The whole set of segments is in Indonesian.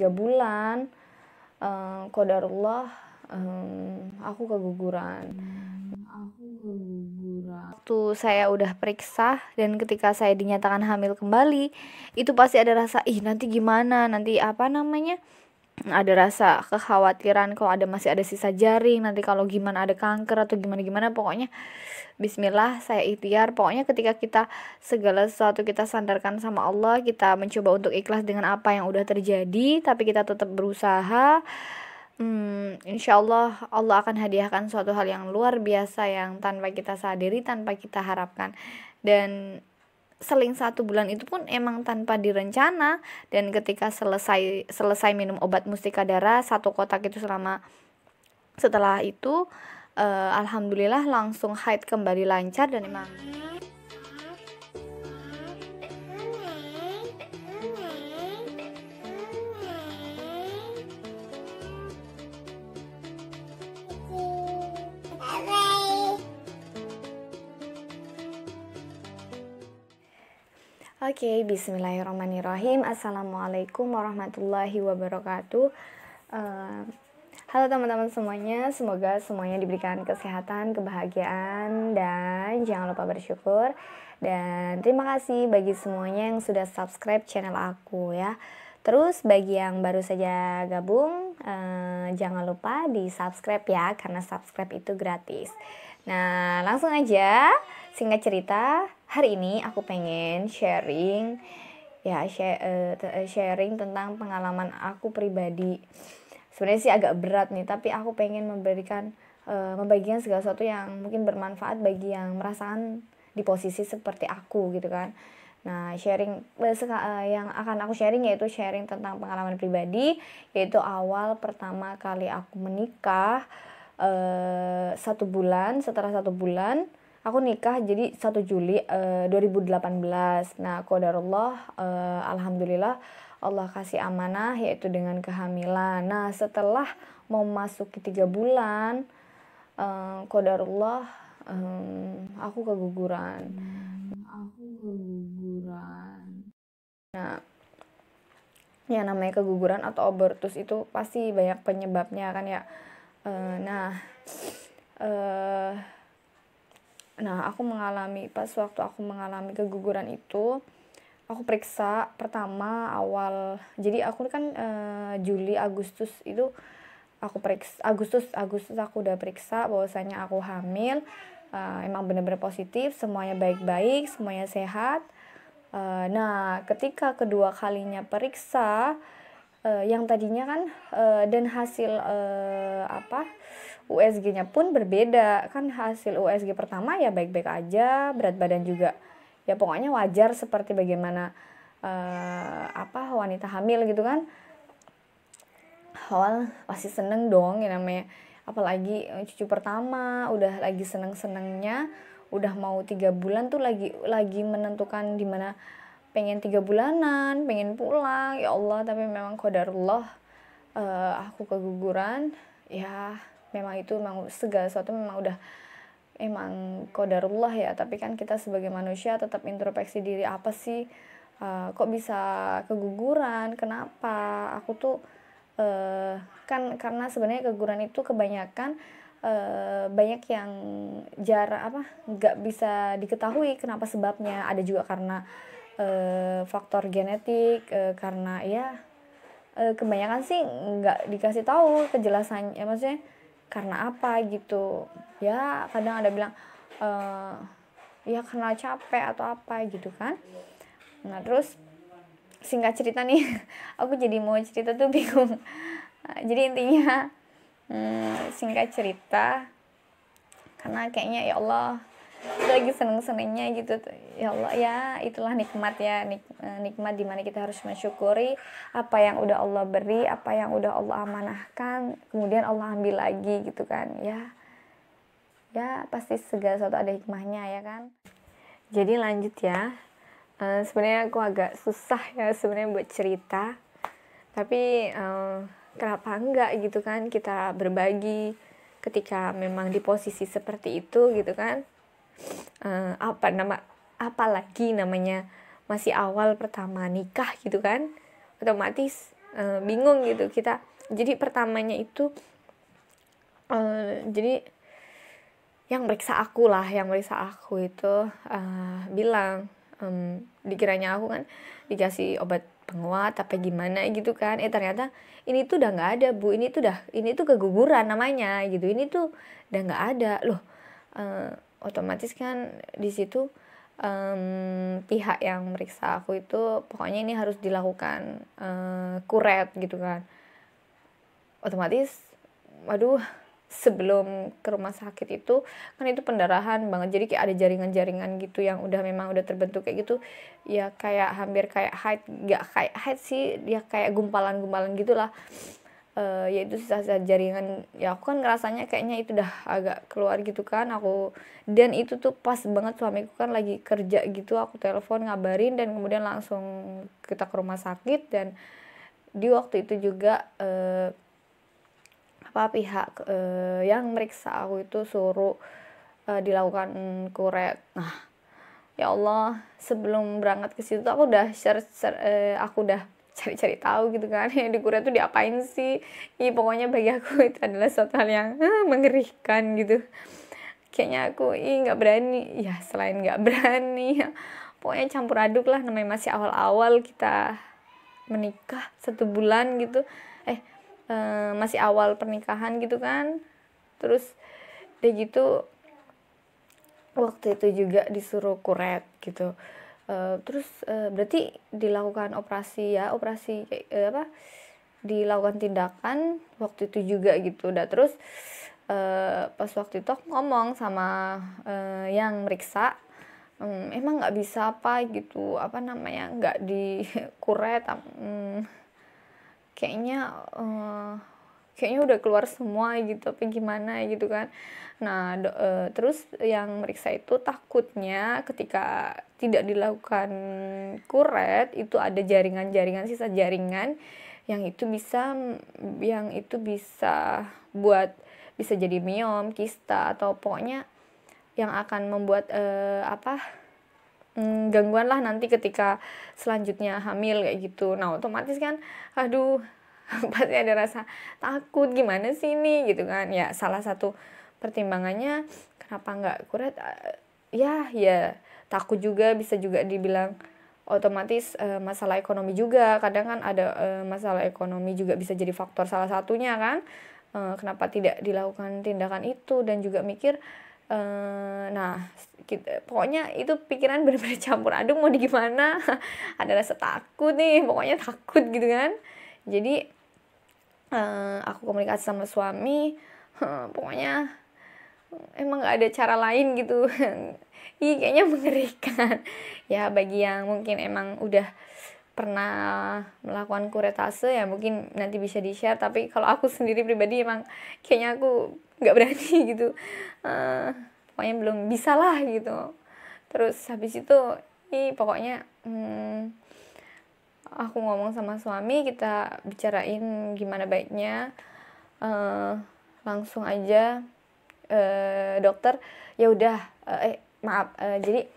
3 bulan, qadarullah, aku keguguran. Waktu saya udah periksa dan ketika saya dinyatakan hamil kembali, itu pasti ada rasa, nanti gimana, nanti apa namanya, ada rasa kekhawatiran kalau masih ada sisa jaring, nanti kalau gimana ada kanker atau gimana-gimana. Pokoknya bismillah, saya ikhtiar. Pokoknya ketika kita segala sesuatu kita sandarkan sama Allah, kita mencoba untuk ikhlas dengan apa yang udah terjadi, tapi kita tetap berusaha. Insya Allah akan hadiahkan suatu hal yang luar biasa yang tanpa kita sadari, tanpa kita harapkan. Dan seling 1 bulan itu pun emang tanpa direncana. Dan ketika selesai minum obat mustika darah 1 kotak itu, setelah itu alhamdulillah langsung haid kembali lancar. Dan emang Oke, bismillahirrahmanirrahim. Assalamualaikum warahmatullahi wabarakatuh. Halo teman-teman semuanya, semoga semuanya diberikan kesehatan, kebahagiaan, dan jangan lupa bersyukur. Dan terima kasih bagi semuanya yang sudah subscribe channel aku ya. Terus bagi yang baru saja gabung, jangan lupa di subscribe ya, karena subscribe itu gratis. Nah, langsung aja, singkat cerita, hari ini aku pengen sharing tentang pengalaman aku pribadi. Sebenarnya sih agak berat nih, tapi aku pengen membagikan segala sesuatu yang mungkin bermanfaat bagi yang merasakan di posisi seperti aku gitu kan. Nah, yang akan aku sharing yaitu sharing tentang pengalaman pribadi, yaitu awal pertama kali aku menikah. 1 bulan, setelah 1 bulan aku nikah, jadi 1 Juli 2018. Nah, qadarullah, alhamdulillah Allah kasih amanah yaitu dengan kehamilan. Nah, setelah mau masuk ke 3 bulan, qadarullah, aku keguguran. Nah, yang namanya keguguran atau abortus itu pasti banyak penyebabnya kan ya. Aku waktu aku mengalami keguguran itu, aku periksa pertama awal. Jadi aku kan Juli Agustus itu aku periksa, Agustus aku udah periksa bahwasanya aku hamil. Emang benar-benar positif, semuanya baik-baik, semuanya sehat. Nah, ketika kedua kalinya periksa, yang tadinya kan dan hasil USG-nya pun berbeda kan. Hasil USG pertama ya baik-baik aja, berat badan juga ya pokoknya wajar seperti bagaimana wanita hamil gitu kan. Awal pasti seneng dong ya namanya, apalagi cucu pertama, udah lagi seneng-senengnya, udah mau 3 bulan tuh lagi menentukan dimana pengen 3 bulanan, pengen pulang ya Allah. Tapi memang qadarullah, aku keguguran ya. Memang itu segala sesuatu memang udah emang qadarullah ya. Tapi kan kita sebagai manusia tetap introspeksi diri, apa sih kok bisa keguguran, kenapa aku tuh kan karena sebenarnya keguguran itu kebanyakan banyak yang nggak bisa diketahui kenapa sebabnya. Ada juga karena faktor genetik, karena ya kebanyakan sih nggak dikasih tahu kejelasannya, maksudnya karena apa gitu ya. Kadang ada bilang ya karena capek atau apa gitu kan. Nah, terus singkat cerita nih aku jadi mau cerita tuh bingung. Jadi intinya singkat cerita, karena kayaknya ya Allah lagi seneng-senengnya gitu ya Allah ya, itulah nikmat ya, nikmat dimana kita harus mensyukuri apa yang udah Allah beri, apa yang udah Allah amanahkan, kemudian Allah ambil lagi gitu kan ya pasti segala sesuatu ada hikmahnya ya kan. Jadi lanjut ya. Sebenarnya aku agak susah ya sebenarnya buat cerita, tapi kenapa enggak gitu kan kita berbagi ketika memang di posisi seperti itu gitu kan. Apalagi namanya masih awal pertama nikah gitu kan, otomatis bingung gitu kita. Jadi pertamanya itu jadi yang meriksa aku itu bilang, dikiranya aku kan dikasih obat penguat apa gimana gitu kan, ternyata ini tuh udah nggak ada Bu, ini tuh keguguran namanya gitu, ini tuh udah nggak ada loh. Otomatis kan di situ pihak yang meriksa aku itu pokoknya ini harus dilakukan kuret gitu kan. Otomatis waduh, sebelum ke rumah sakit itu kan itu pendarahan banget, jadi kayak ada jaringan-jaringan gitu yang memang udah terbentuk kayak gitu ya, kayak hampir kayak hide, nggak kayak hide sih, dia kayak gumpalan-gumpalan gitulah. Yaitu sisa-sisa jaringan ya, aku kan ngerasanya kayaknya itu udah agak keluar gitu kan aku. Dan itu tuh pas banget suamiku kan lagi kerja gitu, aku telepon ngabarin dan kemudian langsung kita ke rumah sakit. Dan di waktu itu juga pihak yang meriksa aku itu suruh dilakukan kuret. Nah, ya Allah, sebelum berangkat ke situ aku udah aku udah cari-cari tahu gitu kan, di kuret tuh diapain sih. Pokoknya bagi aku itu adalah suatu hal yang mengerikan gitu. Kayaknya aku nggak berani ya, selain nggak berani ya, pokoknya campur aduk lah, namanya masih awal-awal kita menikah 1 bulan gitu, masih awal pernikahan gitu kan. Terus udah gitu waktu itu juga disuruh kuret gitu. Terus berarti dilakukan operasi dilakukan tindakan waktu itu juga gitu. Udah terus pas waktu itu aku ngomong sama yang meriksa, emang nggak bisa apa gitu, nggak dikuret, kayaknya udah keluar semua gitu apa gimana gitu kan. Nah terus yang meriksa itu takutnya ketika tidak dilakukan kuret itu ada sisa jaringan yang itu bisa bisa jadi miom, kista, atau pokoknya yang akan membuat gangguan lah nanti ketika selanjutnya hamil kayak gitu. Nah otomatis kan aduh pasti ada rasa takut, gimana sih ini gitu kan ya. Salah satu pertimbangannya kenapa nggak kuret ya takut juga, bisa juga dibilang otomatis masalah ekonomi juga. Kadang kan ada masalah ekonomi juga bisa jadi faktor salah satunya kan, kenapa tidak dilakukan tindakan itu. Dan juga mikir pokoknya itu pikiran benar-benar campur aduk, mau di gimana. Ada rasa takut nih, pokoknya takut gitu kan. Jadi aku komunikasi sama suami, pokoknya emang nggak ada cara lain gitu. Kayaknya mengerikan ya bagi yang mungkin emang udah pernah melakukan kuretase ya, mungkin nanti bisa di share. Tapi kalau aku sendiri pribadi emang kayaknya aku nggak berani gitu, pokoknya belum bisa lah gitu. Terus habis itu pokoknya aku ngomong sama suami, kita bicarain gimana baiknya. Langsung aja dokter ya udah jadi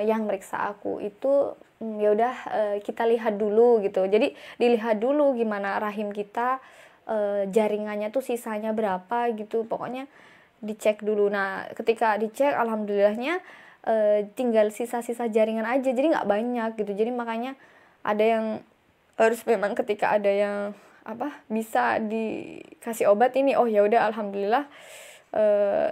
yang meriksa aku itu ya udah kita lihat dulu gitu. Jadi dilihat dulu gimana rahim kita, jaringannya tuh sisanya berapa gitu, pokoknya dicek dulu. Nah ketika dicek alhamdulillahnya tinggal sisa-sisa jaringan aja, jadi nggak banyak gitu. Jadi makanya ada yang harus memang ketika ada yang bisa dikasih obat ini, oh ya udah alhamdulillah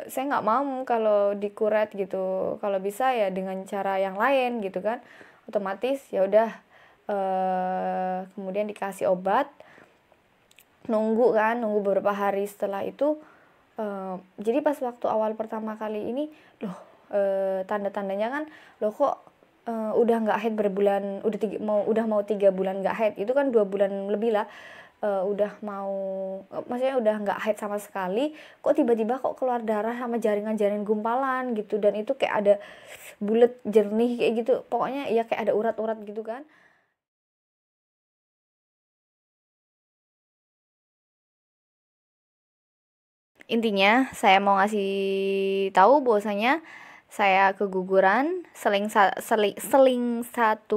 saya nggak mau kalau dikuret gitu, kalau bisa ya dengan cara yang lain gitu kan. Otomatis ya udah kemudian dikasih obat, nunggu beberapa hari setelah itu. Jadi pas waktu awal pertama kali ini tanda-tandanya kan kok udah nggak haid berbulan, udah mau 3 bulan nggak haid, itu kan 2 bulan lebih lah. Maksudnya udah nggak haid sama sekali, kok tiba-tiba kok keluar darah sama jaringan-jaringan gumpalan gitu. Dan itu kayak ada bulat jernih kayak gitu, pokoknya ya kayak ada urat-urat gitu kan. Intinya saya mau ngasih tahu bahwasanya saya keguguran seling 1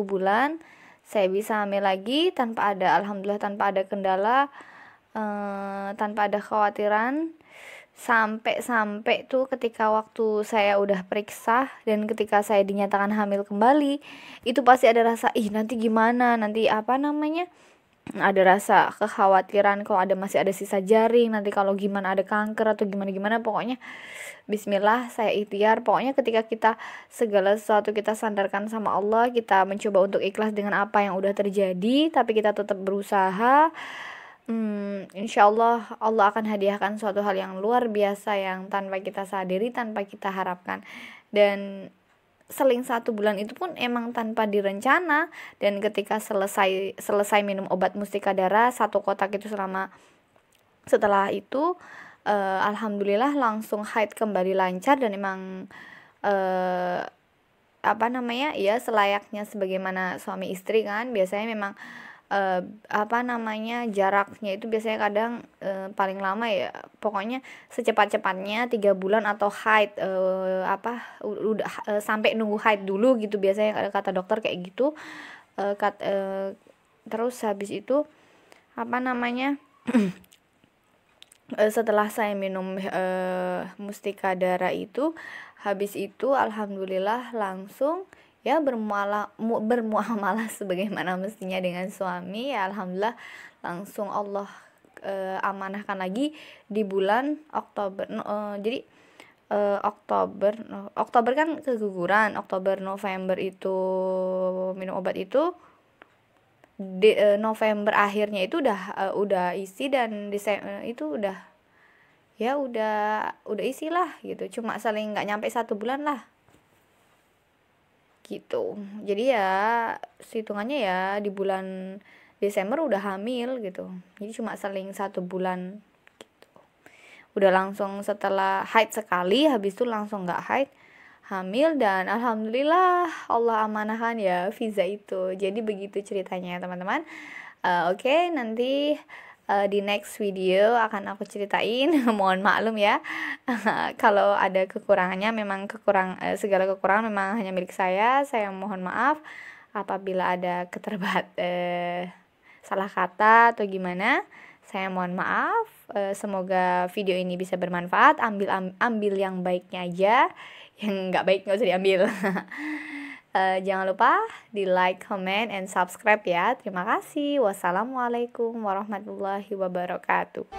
bulan. saya bisa hamil lagi tanpa ada, alhamdulillah, tanpa ada kendala, tanpa ada khawatiran. Sampai tuh ketika waktu saya udah periksa dan ketika saya dinyatakan hamil kembali, itu pasti ada rasa nanti gimana, nanti apa namanya, ada rasa kekhawatiran kalau masih ada sisa jaring, nanti kalau gimana ada kanker atau gimana pokoknya bismillah, saya ikhtiar. Pokoknya ketika kita segala sesuatu kita sandarkan sama Allah, kita mencoba untuk ikhlas dengan apa yang udah terjadi, tapi kita tetap berusaha. Insya Allah Allah akan hadiahkan suatu hal yang luar biasa yang tanpa kita sadari, tanpa kita harapkan. Dan seling 1 bulan itu pun emang tanpa direncana. Dan ketika selesai minum obat Mustika Dara 1 kotak itu, setelah itu alhamdulillah langsung haid kembali lancar. Dan emang ya selayaknya sebagaimana suami istri kan, biasanya memang jaraknya itu biasanya kadang paling lama ya pokoknya secepat-cepatnya 3 bulan atau haid udah sampai nunggu haid dulu gitu, biasanya kata dokter kayak gitu. Terus habis itu setelah saya minum Mustika Dara itu, habis itu alhamdulillah langsung ya bermuamalah sebagaimana mestinya dengan suami. Ya alhamdulillah langsung Allah amanahkan lagi di bulan Oktober. Jadi Oktober kan keguguran, Oktober November itu minum obat itu, November akhirnya itu udah isi, dan Desember itu udah isi lah gitu, cuma saling nggak nyampe 1 bulan lah gitu. Jadi ya hitungannya ya di bulan Desember udah hamil gitu, jadi cuma seling 1 bulan gitu. Udah langsung setelah haid sekali, habis itu langsung nggak haid, hamil. Dan alhamdulillah Allah amanahkan ya visa itu. Jadi begitu ceritanya teman-teman. Oke, nanti di next video akan aku ceritain. Mohon maklum ya kalau ada kekurangannya, memang segala kekurangan memang hanya milik saya mohon maaf apabila ada salah kata atau gimana, saya mohon maaf. Semoga video ini bisa bermanfaat. Ambil yang baiknya aja, yang nggak baik nggak usah diambil. Jangan lupa di like, comment, and subscribe ya. Terima kasih. Wassalamualaikum warahmatullahi wabarakatuh.